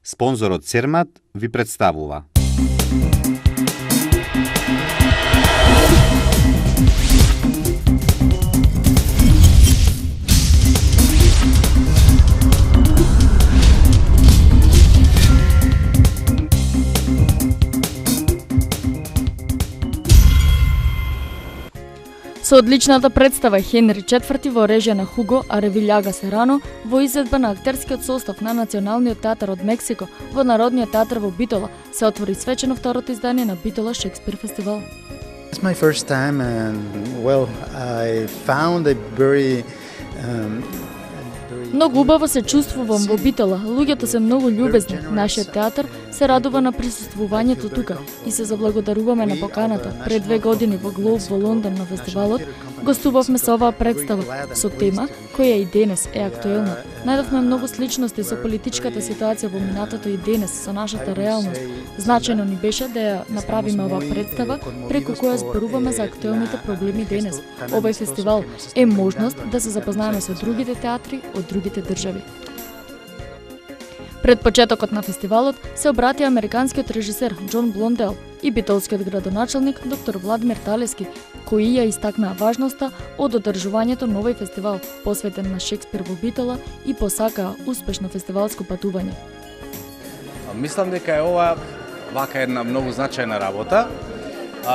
Спонзорот Цермат ви представува. Со одличната представа Хенри IV во режија на Хуго Аревиљага Серано во изvedба на актерскиот состав на Националниот театар од Мексико во Народниот театар во Битола се отвори свечено второто издание на Битола Шекспир фестивал. It's my first time and I found a very Многу убаво се чувствувам во Битола. Луѓето се многу љубезни. Нашиот театар се радува на присуствувањето тука и се заблагодаруваме на поканата. Пред 2 години во Глоб во Лондон на фестивалот гостувавме со оваа представа со тема која и денес е актуелна. Најдовме многу сличности со политичката ситуација во минатото и денес со нашата реалност. Значајно ни беше да ја направиме оваа представа преку која зборуваме за актуелните проблеми денес. Овој фестивал е можност да се запознаеме со другите театри од другите држави. Пред почетокот на фестивалот се обратија американскиот режисер Џон Блондел и битолскиот градоначалник доктор Владимир Талески, кои ја истакнаа важноста од одржувањето на овој фестивал посветен на Шекспир во Битола и посакаа успешно фестивалско патување. Мислам дека е ова вака една многу значајна работа.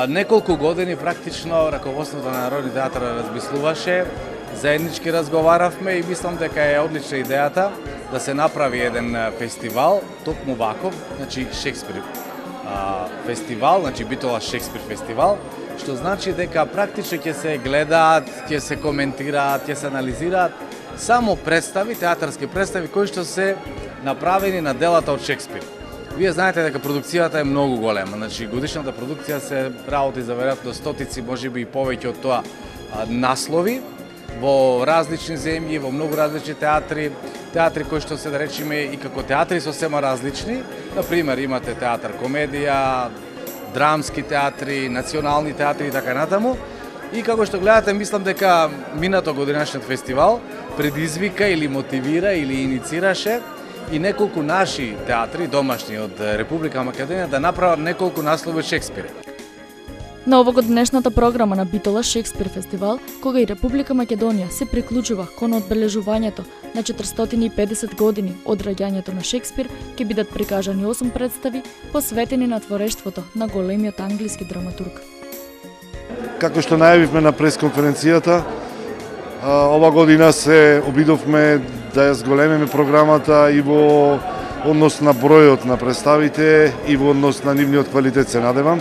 Неколку години практично раководството на Народниот театар размислуваше, заеднички разговаравме и мислам дека е одлична идејата да се направи еден фестивал, токму ваков, значи Шекспир фестивал, значи Битола Шекспир фестивал, што значи дека практично ќе се гледаат, ќе се коментираат, ќе се анализираат само представи, театарски представи кои што се направени на делата од Шекспир. Вие знаете дека продукцијата е многу голема, значи годишната продукција се работи за веројатно стотици, можеби и повеќе од тоа наслови во различни земји, во многу различни театри кои што се да речеме и како театри сосема различни. Например, имате театар комедија, драмски театри, национални театри и така натаму. И како што гледате, мислам дека минато годинашниот фестивал предизвика или мотивира или иницираше и неколку наши театри, домашни од Република Македонија, да направат неколку наслови од Шекспир. На овогодишната програма на Битола Шекспир фестивал, кога и Република Македонија се приклучува кон одбележувањето на 450 години од раѓањето на Шекспир, ќе бидат прикажани 8 представи посветени на творештвото на големиот англиски драматург. Како што најавивме на пресконференцијата, ова година се обидовме да ја зголемиме програмата и во однос на бројот на представите и во однос на нивниот квалитет, се надевам.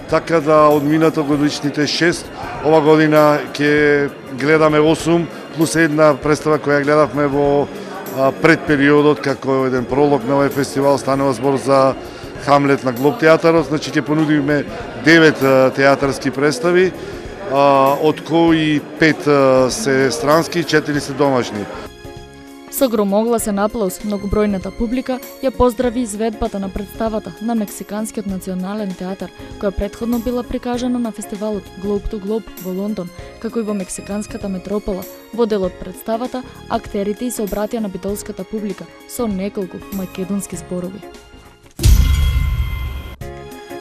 Така да од минато годишните 6, ова година ќе гледаме 8 плюс една представа која гледавме во предпериодот како еден пролог на овој фестивал, станува збор за Хамлет на Глоб театарот, значи ќе понудиме 9 театарски представи, од кои 5 се странски, 4 се домашни. Со громогласен аплауз, многобројната публика ја поздрави изведбата на представата на Мексиканскиот национален театар, која претходно била прикажана на фестивалот Globe to Globe во Лондон, како и во Мексиканската метропола. Во дел од представата, актерите и се обратија на битолската публика со неколку македонски зборови.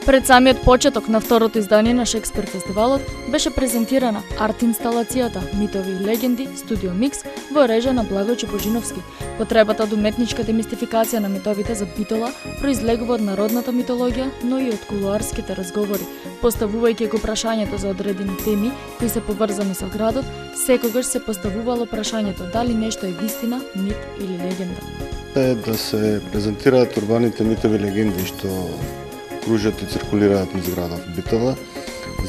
Пред самиот почеток на второто издание на Шекспир фестивалот беше презентирана арт-инсталацијата Митови и легенди Студио Микс во режија на Благој Чепожиновски. Потребата од уметничка демистификација на митовите за Битола произлегува од народната митологија, но и од кулуарските разговори. Поставувајќи го прашањето за одредени теми кои се поврзани со градот, секогаш се поставувало прашањето дали нешто е вистина, мит или легенда. Е да се презентираат урбаните митови легенди што кружат и циркулираат низ градот Битола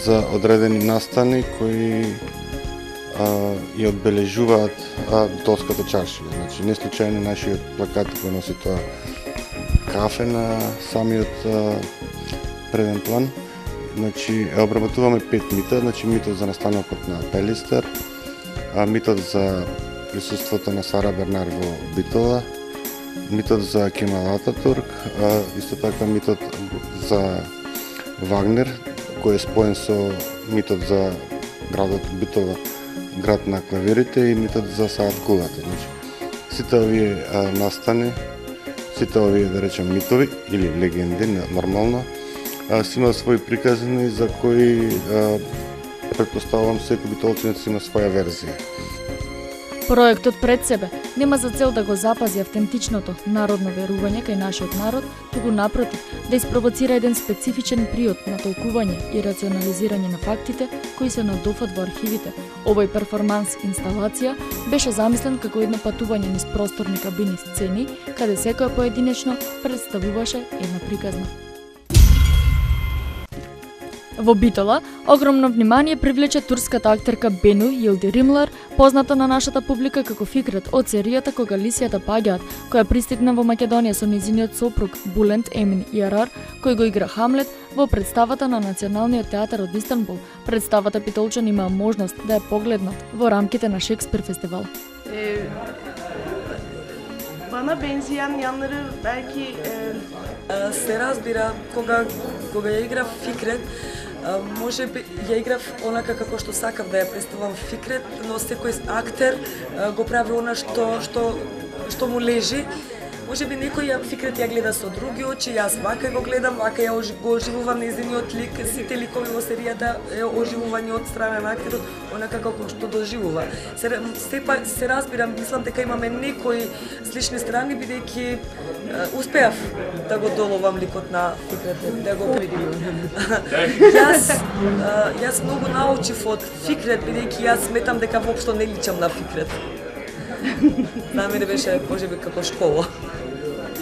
за одредени настани кои ја одбележуваат битолската чаршија. Значи, не случајно нашиот плакат кој носи тоа кафе на самиот преден план. Значи, обработуваме 5 мита, значи митот за настанокот на Пелистер, митот за присуството на Сара Бернар во Битола, митот за Кемал Ататурк, исто така митот за Вагнер, кој е споен со митот за градот Битола, град на клавирите, и митот за Саат Кулата. Значи, сите овие настани сите овие, да речем, митови или легенди, нормално, си има своји приказни за кои претпоставувам секој битолченец има своја верзија. Проектот пред себе нема за цел да го запази автентичното народно верување кај нашиот народ, туку напротив, да испровоцира еден специфичен приод на толкување и рационализирање на фактите кои се надофат во архивите. Овој перформанс инсталација беше замислен како едно патување низ просторни кабини сцени, каде секоја поединечно представуваше една приказна. Во Битола, огромно внимание привлече турската актерка Бену Йилди Римлар, позната на нашата публика како Фикрет од серијата Кога лисијата паѓаат, која пристигна во Македонија со нејзиниот сопруг Булент Емин Ярар, кој го игра Хамлет во представата на Националниот театар од Истанбул. Представата битолчани имаа можност да ја погледнат во рамките на Шекспир фестивал. Bana benzeyen yanları belki се разбира кога ја играв Фикрет, може би ја играв онака како што сакав да ја представам Фикрет, но секој актер го прави она што му лежи. Може би некој Фикрет ја гледа со други очи, јас вака го гледам, вака ја го оживувам нејзиниот лик, сите ликови во серијата е оживување од страна на актерот, онака како што доживува. Се разбирам, мислам дека имаме некои слични страни, бидејќи успеав да го доловам ликот на Фикрет, да го Јас многу научив од Фикрет, бидејќи јас сметам дека воопшто не личам на Фикрет. За мене беше можеби како школа.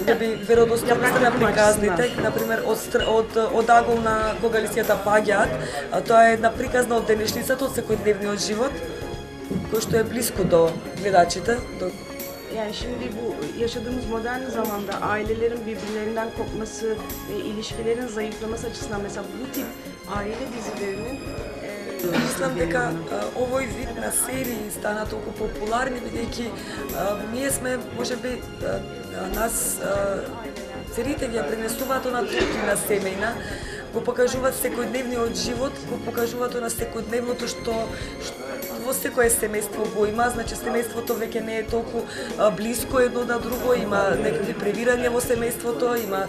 Да би веродостојност на приказните, например од Агол на Кога лисијата паѓаат, тоа е една приказна од денешницата, од секојдневниот живот, кој што е блиску до гледачите. yani şimdi bu yaşadığımız modern zamanda ailelerin birbirlerinden kopması ve ilişkilerin zayıflaması açısından mesela bu tip aile dizilerinin Мислам дека овој вид на серии стана толку популарни, бидејќи ние сме, можеби, нас сериите ги ја пренесуваат она топлина семејна, го покажуваат секојдневниот живот, го покажуваат она секојдневното што во секое семејство го има, значи семејството веќе не е толку блиско едно на друго, има некакви превирања во семејството, има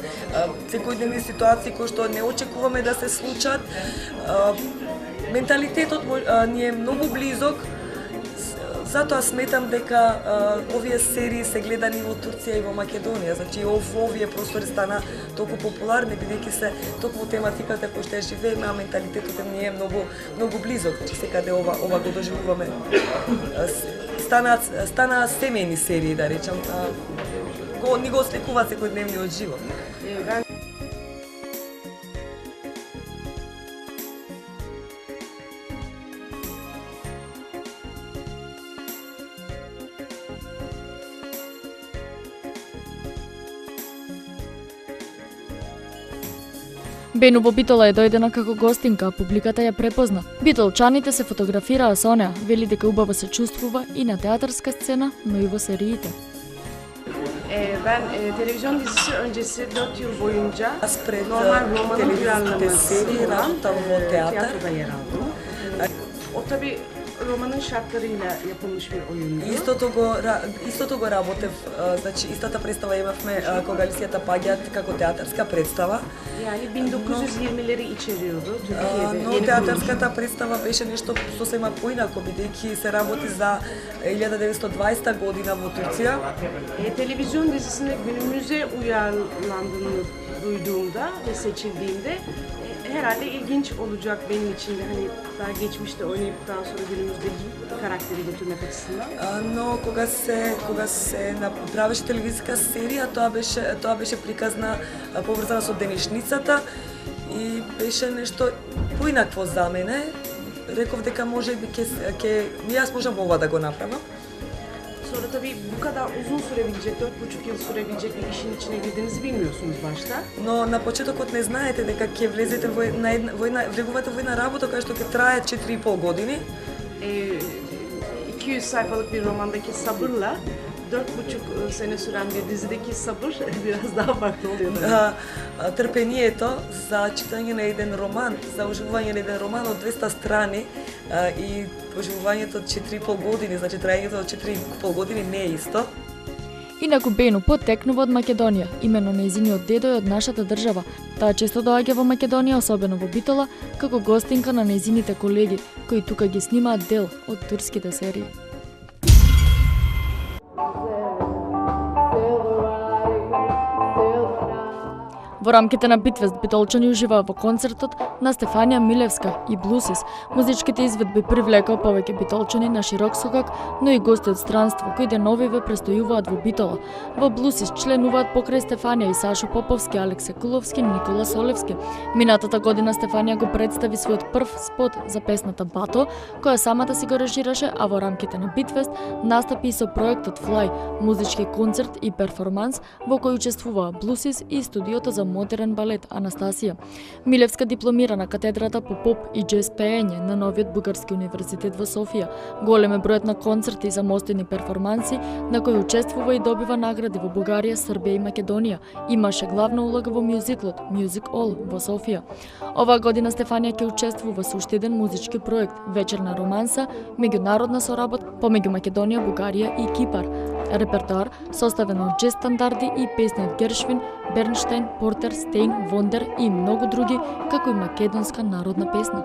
секојдневни ситуации кои што не очекуваме да се случат. Менталитетот ни е многу близок, затоа сметам дека овие серии се гледани во Турција и во Македонија, значи овие простори стана толку популарни, бидејќи се токму тематиката која што ја живееме, а менталитетот ни е многу близок, че секаде ова го доживуваме. Стана семејни серии, да речам, ни го осликува секојдневниот живот. Бену во Битола е дојдена како гостинка, а публиката ја препозна. Битолчаните се фотографираа со неа, вели дека убаво се чувствува и на театарска сцена, но и во сериите. Ben televizyon dizisi öncesi 4 yıl boyunca Аз пред normal romanın телевизиските uyarlaması серии olan работам во театар. tiyatroda yer aldım. O tabii romanın şartlarıyla yapılmış bir oyundu. Истото го работев, значи истата представа имавме Кога лисијата паѓаат како театарска представа. Yani 1920'leri içeriyordu Türkiye'de. Но театарската представа беше нешто сосема поинако, бидејќи се работи за 1920 година во Турција. Televizyon dizisinde günümüze uyarlandığını duyduğumda ve seçildiğimde herhalde ilginç olacak benim için de hani daha geçmişte oynayıp daha sonra günümüzdeki karakteri götürmek açısından. Но кога се направеше телевизиска серија, тоа беше приказна поврзана со денешницата и беше нешто поинакво за мене. Реков дека можеби јас можам ова да го направам. Sonra tabii bu kadar uzun sürebilecek, 4,5 yıl sürebilecek bir işin içine girdiğinizi bilmiyorsunuz başta. Но на почетокот не знаете дека ќе влезете влегувате во една работа која што ќе трае 4,5 години. 200 sayfalık bir romandaki sabırla 4,5 sene süren bir dizideki sabır biraz daha farklı oluyor. Трпението за читање на еден роман, за оживување на еден роман од 200 страни и оживувањето од 4,5 години, значи траењето од 4,5 години не е исто. Инаку Бену потекнува од Македонија, имено нејзиниот дедо е од нашата држава. Таа често доаѓа во Македонија, особено во Битола, како гостинка на нејзините колеги, кои тука ги снимаат дел од турските серии. Во рамките на Битвест битолчани уживаа во концертот на Стефанија Милевска и Блусис. Музичките изведби привлекоа повеќе битолчани на широк сокак, но и гости од странство кои деновиве престојуваат во Битола. Во Блусис членуваат покрај Стефанија и Сашо Поповски, Алексе Куловски, Никола Солевски. Минатата година Стефанија го представи својот прв спот за песната Бато, која самата си го режираше, а во рамките на Битвест настапи и со проектот Fly, музички концерт и перформанс во кој учествуваа Блусис и студиото за модерен балет Анастасија. Милевска дипломира на катедрата по поп и джез пеење на новиот Бугарски универзитет во Софија. Голем е бројот на концерти и самостојни перформанси на кои учествува и добива награди во Бугарија, Србија и Македонија. Имаше главна улога во мюзиклот Music All во Софија. Оваа година Стефанија ќе учествува со уште еден музички проект Вечерна романса, меѓународна соработка помеѓу Македонија, Бугарија и Кипар. Репертоар составен од джез стандарди и песни од Гершвин, Бернштейн, Портер, Стейн, Вондер и многу други, како и македонска народна песна.